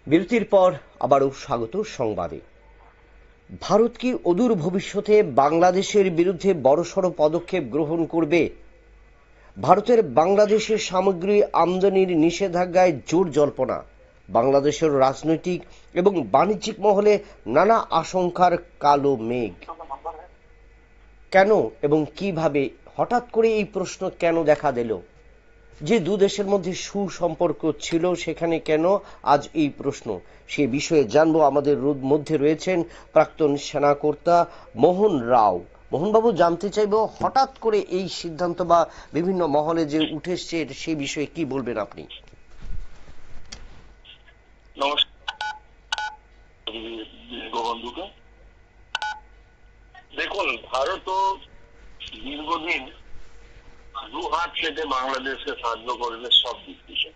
বিরতির পর আবারও স্বাগত সংবাদে। ভারত কি অদূর ভবিষ্যতে বাংলাদেশের বিরুদ্ধে বড়সড় পদক্ষেপ গ্রহণ করবে? ভারতের বাংলাদেশের সামগ্রী আমদানির নিষেধাজ্ঞায় জোর জল্পনা। বাংলাদেশের রাজনৈতিক এবং বাণিজ্যিক মহলে নানা আশঙ্কার কালো মেঘ। কেন এবং কিভাবে হঠাৎ করে এই প্রশ্ন কেন দেখা দিল? যে দু দেশের মধ্যে সুসম্পর্ক ছিল সেখানে কেন আজ এই প্রশ্ন? সে বিষয়ে জানবো। আমাদের মধ্যে রয়েছেন প্রাক্তন সেনাকর্তা মোহন রাও। মোহনবাবু, জানতে চাইব হঠাৎ করে এই সিদ্ধান্ত বা বিভিন্ন মহলে যে উঠে এসছে সেই বিষয়ে কি বলবেন আপনি? দেখুন, ভারত দীর্ঘদিন দু হাত পেতে বাংলাদেশকে সাহায্য করবে সব দিক থেকে,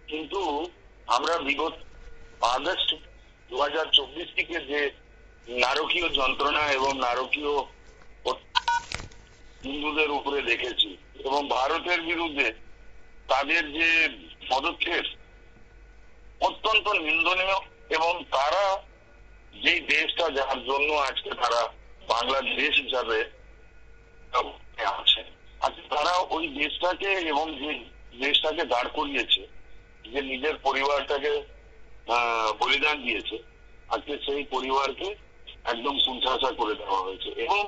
কিন্তু আমরা বিগত আগস্ট 2024 থেকে যে নারকীয় যন্ত্রণা এবং নারকীয় হিন্দুদের উপরে দেখেছি এবং ভারতের বিরুদ্ধে তাদের যে পদক্ষেপ অত্যন্ত নিন্দনীয়। এবং তারা যে দেশটা যার জন্য আজকে তারা বাংলাদেশ হিসাবে আছে, আজকে তারা ওই দেশটাকে এবং যে দেশটাকে দাঁড় করিয়েছে, যে নিজের পরিবারটাকে বলিদান দিয়েছে, আজকে সেই পরিবারকে একদম কুণ্ঠাসা করে দেওয়া হয়েছে। এবং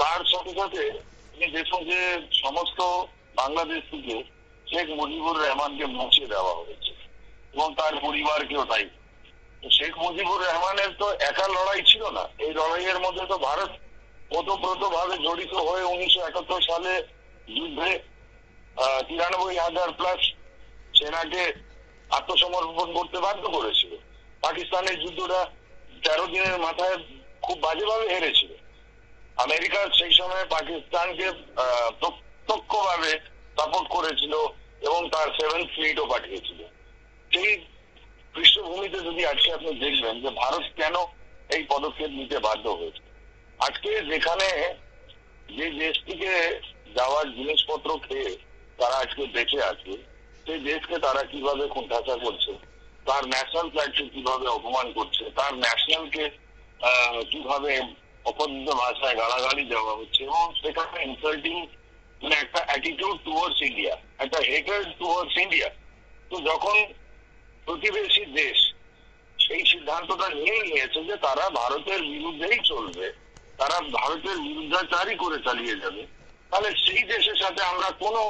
তার সাথে সাথে দেখুন যে সমস্ত বাংলাদেশ থেকে শেখ মুজিবুর রহমানকে মুছে দেওয়া হয়েছে এবং তার পরিবারকেও তাই। শেখ মুজিবুর রহমানের তো একা লড়াই ছিল না, এই লড়াইয়ের মধ্যে তো ভারত ওতপ্রোত ভাবে জড়িত হয়ে 1971 সালে যুদ্ধে 93,000 প্লাস সেনাকে আত্মসমর্পণ করতে বাধ্য করেছিল। পাকিস্তানের যুদ্ধটা 13 দিনের মাথায় খুব বাজেভাবে হেরেছিল। আমেরিকা সেই সময় পাকিস্তানকে প্রত্যক্ষভাবে সাপোর্ট করেছিল এবং তার 7th ফ্লিটও পাঠিয়েছিল। সেই পৃষ্ঠভূমিতে যদি আজকে আপনি দেখবেন যে ভারত কেন এই পদক্ষেপ নিতে বাধ্য হয়েছে, আজকে যেখানে যে দেশটিকে যাওয়ার জিনিসপত্র খেয়ে তারা আজকে বেঁচে আছে, সেই দেশকে তারা কিভাবে কুণ্ঠাসা করছে, তার ন্যাশনাল ফ্ল্যাগকে কিভাবে অপমান করছে, তার ন্যাশনালকে কিভাবে অপরিচিত ভাষায় গালাগালি দেওয়া হচ্ছে এবং সেখানে ইনসাল্টিং মানে একটা অ্যাটিটিউড টুয়ার্ডস ইন্ডিয়া, একটা হেটার্ড টুয়ার্ডস ইন্ডিয়া। তো যখন প্রতিবেশী দেশ সেই সিদ্ধান্তটা নিয়ে নিয়েছে যে তারা ভারতের বিরুদ্ধেই চলবে, তারা ভারতের বিরুদ্ধাচারই করে চালিয়ে যাবে, তাহলে সেই দেশের সাথে আমরা কোনো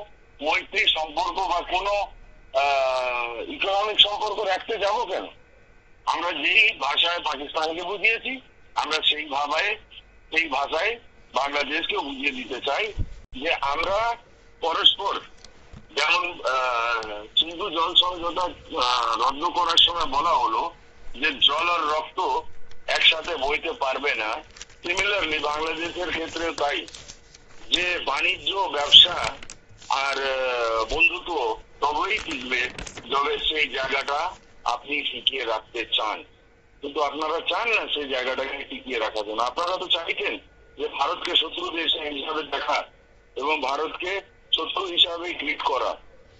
মৈত্রী সম্পর্ক বা কোনো ইকোনমিক সম্পর্ক রাখতে যাব কেন? আমরা যেই ভাষায় পাকিস্তানকে বুঝিয়েছি, আমরা সেই ভাষায় বাংলাদেশকে বুঝিয়ে দিতে চাই যে আমরা পরস্পর, যেমন সিন্ধু জল সমঝোতা রদ্দ করার সময় বলা হলো যে জল আর রক্ত একসাথে বইতে পারবে না, সিমিলারলি বাংলাদেশের ক্ষেত্রে তাই, যে বাণিজ্য ব্যবসা আর বন্ধুত্ব তবেই টিকবে যবে সেই জায়গাটা আপনি টিকিয়ে রাখতে চান। কিন্তু আপনারা চান না সেই জায়গাটাকে টিকিয়ে রাখার জন্য। আপনারা তো চাইছেন যে ভারতকে শত্রু দেশ হিসাবে দেখা এবং ভারতকে শত্রু হিসাবে ট্রিট করা।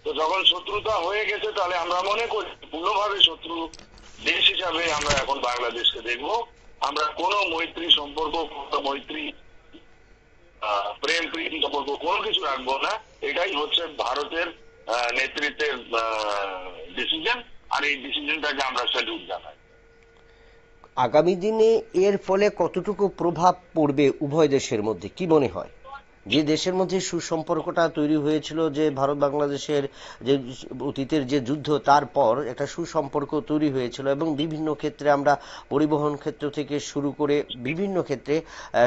তো যখন শত্রুতা হয়ে গেছে, তাহলে আমরা মনে করি পূর্ণভাবে শত্রু দেশ হিসাবে আমরা এখন বাংলাদেশকে দেখবো। আমরা কোনো মৈত্রী সম্পর্ক, মৈত্রী প্রেম প্রীতি সম্পর্ক কোনো কিছু রাখবো না। এটাই হচ্ছে ভারতের নেতৃত্বের ডিসিশন, আর এই ডিসিশনটাকে আমরা স্যালুট জানাই। আগামী দিনে এর ফলে কতটুকু প্রভাব পড়বে উভয় দেশের মধ্যে, কি মনে হয়? যে দেশের মধ্যে সুসম্পর্কটা তৈরি হয়েছিল, যে ভারত বাংলাদেশের যে অতীতের যে যুদ্ধ, তারপর একটা সুসম্পর্ক তৈরি হয়েছিল এবং বিভিন্ন ক্ষেত্রে আমরা পরিবহন ক্ষেত্র থেকে শুরু করে বিভিন্ন ক্ষেত্রে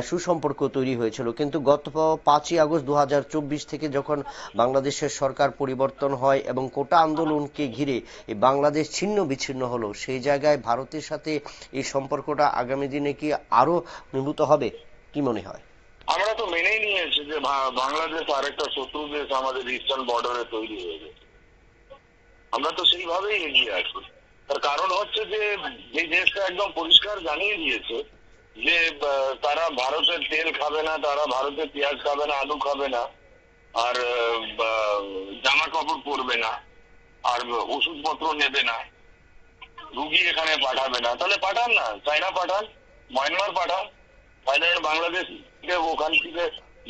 সুসম্পর্ক তৈরি হয়েছিল। কিন্তু গত 5ই আগস্ট 2024 থেকে যখন বাংলাদেশের সরকার পরিবর্তন হয় এবং কোটা আন্দোলনকে ঘিরে এই বাংলাদেশ ছিন্ন বিচ্ছিন্ন হলো, সেই জায়গায় ভারতের সাথে এই সম্পর্কটা আগামী দিনে কি আরো নিভূত হবে, কি মনে হয়? আমরা তো মেনেই নিয়েছি যে বাংলাদেশ আরেকটা শত্রু দেশ আমাদের ইস্টার্ন বর্ডারে তৈরি হয়ে গেছে। আমরা তো সেইভাবেই এগিয়ে আছি। তার কারণ হচ্ছে যে যে দেশটা একদম পরিষ্কার জানিয়ে দিয়েছে যে তারা ভারতের তেল খাবে না, তারা ভারতের পেঁয়াজ খাবে না, আলু খাবে না, আর জামা কাপড় পরবে না, আর ওষুধপত্র নেবে না, রুগী এখানে পাঠাবে না, তাহলে পাঠান না, চায়না পাঠান, মায়ানমার পাঠান, থাইল্যান্ড, বাংলাদেশ থেকে, ওখান থেকে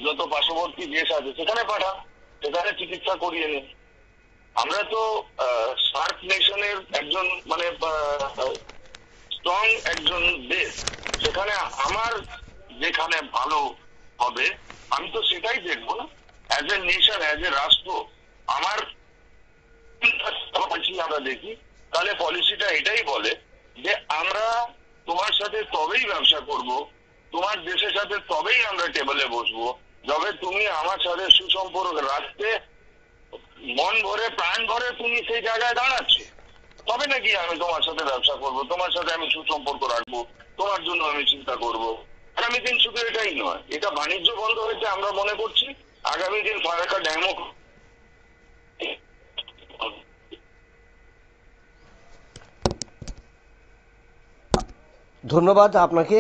যত পার্শ্ববর্তী দেশ আছে সেখানে পাঠান, সেখানে চিকিৎসা করিয়ে নিন। আমরা তো সার্ক নেশনের একজন মানে স্ট্রং একজন দেশ, সেখানে আমার যেখানে ভালো হবে আমি তো সেটাই দেখবো না। As a nation, as a রাষ্ট্র আমার আমরা দেখি, তাহলে পলিসিটা এটাই বলে যে আমরা তোমার সাথে তবেই ব্যবসা করব, তোমার দেশের সাথে তবেই আমরা টেবিলে বসবো যবে তুমি আমার সাথে সুসম্পর্ক রাখতে মন ভরে প্রাণ ভরে তুমি সেই জায়গায় দাঁড়াচ্ছ, তবে নাকি আমি তোমার সাথে ব্যবসা করব, তোমার সাথে আমি সুসম্পর্ক রাখবো, তোমার জন্য আমি চিন্তা করব। আগামী দিন শুধু এটাই নয়, এটা বাণিজ্য বন্ধ হয়েছে আমরা মনে করছি, আগামী দিন ফারাক্কা ড্যামও ধন্যবাদ আপনাকে।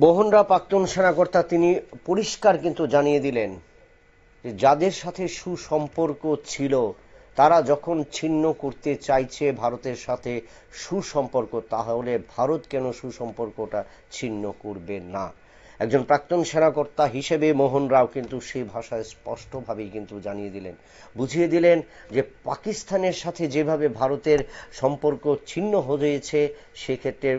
মোহনরা প্রাক্তন সেনাকর্তা, তিনি পরিষ্কার কিন্তু জানিয়ে দিলেন যে যাদের সাথে সুসম্পর্ক ছিল তারা যখন ছিন্ন করতে চাইছে ভারতের সাথে সুসম্পর্ক, তাহলে ভারত কেন সুসম্পর্কটা ছিন্ন করবে না। একজন প্রাক্তন সেনাকর্তা হিসেবে মোহন রাও কিন্তু সেই ভাষায় স্পষ্টভাবেই কিন্তু জানিয়ে দিলেন, বুঝিয়ে দিলেন যে পাকিস্তানের সাথে যেভাবে ভারতের সম্পর্ক ছিন্ন হয়েছে সেক্ষেত্রে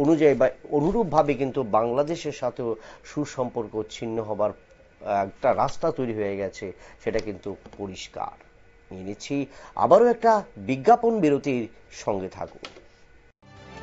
অনুযায়ী বা অনুরূপভাবে কিন্তু বাংলাদেশের সাথেও সুসম্পর্ক ছিন্ন হবার একটা রাস্তা তৈরি হয়ে গেছে, সেটা কিন্তু পরিষ্কার। নিয়ে নিচ্ছি আবারও একটা বিজ্ঞাপন বিরতির, সঙ্গে থাকুন।